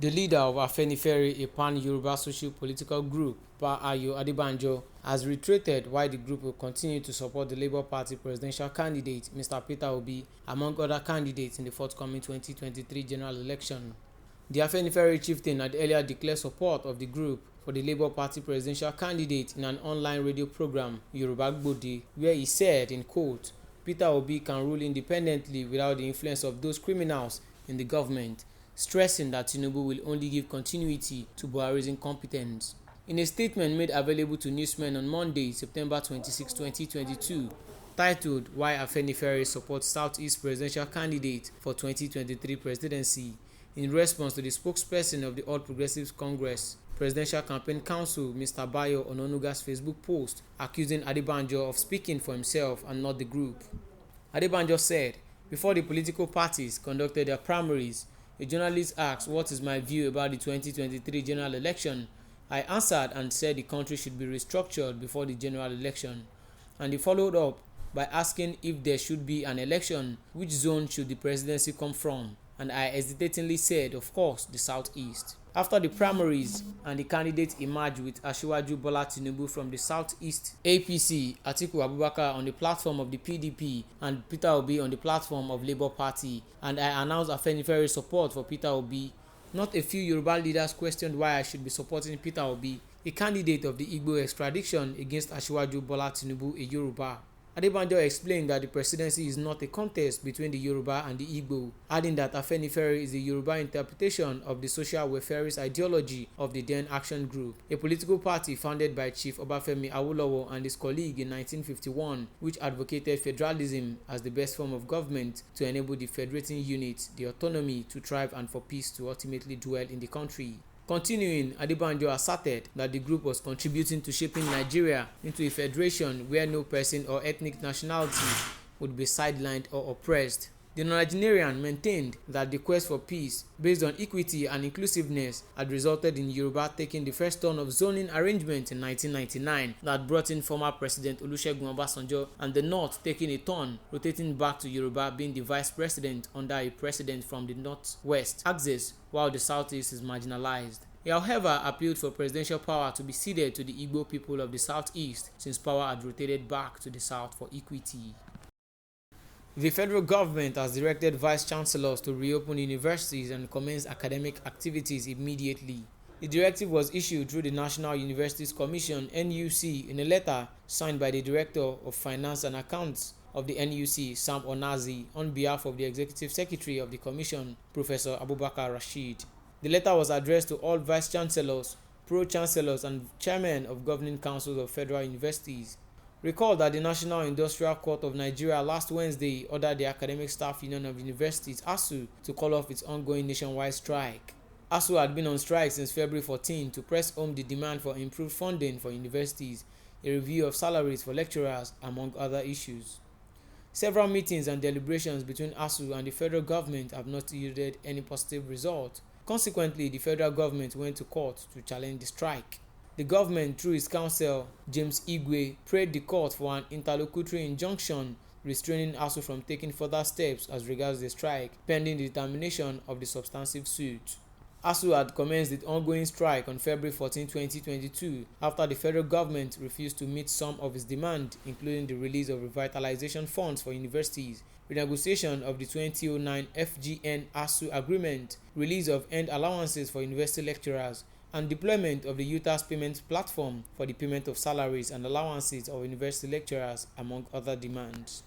The leader of Afenifere, a pan-Yoruba socio-political group, Pa Ayo Adebanjo, has reiterated why the group will continue to support the Labour Party presidential candidate, Mr. Peter Obi, among other candidates in the forthcoming 2023 general election. The Afenifere chieftain had earlier declared support of the group for the Labour Party presidential candidate in an online radio program, Yoruba Gbode, where he said, in quote, Peter Obi can rule independently without the influence of those criminals in the government, stressing that Tinubu will only give continuity to Buhari's incompetence. In a statement made available to newsmen on Monday, September 26, 2022, titled Why Afenifere Supports Southeast Presidential Candidate for 2023 Presidency, in response to the spokesperson of the All Progressives Congress Presidential Campaign Council, Mr. Bayo Ononuga's Facebook post accusing Adebanjo of speaking for himself and not the group. Adebanjo said, before the political parties conducted their primaries, a journalist asked what is my view about the 2023 general election. I answered and said the country should be restructured before the general election. And he followed up by asking if there should be an election, which zone should the presidency come from? And I hesitatingly said, of course, the southeast. After the primaries and the candidates emerged with Asiwaju Bola Tinubu from the southeast, APC, Atiku Abubakar on the platform of the PDP, and Peter Obi on the platform of Labour Party, and I announced Afenifere support for Peter Obi. Not a few Yoruba leaders questioned why I should be supporting Peter Obi, a candidate of the Igbo extradition against Asiwaju Bola Tinubu, a Yoruba. Adebanjo explained that the presidency is not a contest between the Yoruba and the Igbo, adding that Afenifere is the Yoruba interpretation of the social welfarist ideology of the then Action Group, a political party founded by Chief Obafemi Awolowo and his colleague in 1951, which advocated federalism as the best form of government to enable the federating unit the autonomy to thrive and for peace to ultimately dwell in the country. Continuing, Adebanjo asserted that the group was contributing to shaping Nigeria into a federation where no person or ethnic nationality would be sidelined or oppressed. The Nigerian maintained that the quest for peace, based on equity and inclusiveness, had resulted in Yoruba taking the first turn of zoning arrangement in 1999 that brought in former President Olusegun Obasanjo, and the North taking a turn, rotating back to Yoruba being the vice president under a president from the North-West axis, while the Southeast is marginalized. He, however, appealed for presidential power to be ceded to the Igbo people of the Southeast, since power had rotated back to the South for equity. The federal government has directed vice-chancellors to reopen universities and commence academic activities immediately. The directive was issued through the National Universities Commission (NUC) in a letter signed by the Director of Finance and Accounts of the NUC, Sam Onazi, on behalf of the Executive Secretary of the Commission, Professor Abubakar Rashid. The letter was addressed to all vice-chancellors, pro-chancellors, and chairmen of governing councils of federal universities. Recall that the National Industrial Court of Nigeria last Wednesday ordered the Academic Staff Union of Universities (ASU) to call off its ongoing nationwide strike. ASU had been on strike since February 14 to press home the demand for improved funding for universities, a review of salaries for lecturers, among other issues. Several meetings and deliberations between ASU and the federal government have not yielded any positive result. Consequently, the federal government went to court to challenge the strike. The government, through its counsel, James Igwe, prayed the court for an interlocutory injunction restraining ASU from taking further steps as regards the strike, pending the determination of the substantive suit. ASU had commenced the ongoing strike on February 14, 2022, after the federal government refused to meet some of its demands, including the release of revitalization funds for universities, renegotiation of the 2009 FGN-ASU agreement, release of earned allowances for university lecturers, and deployment of the UTAS payment platform for the payment of salaries and allowances of university lecturers, among other demands.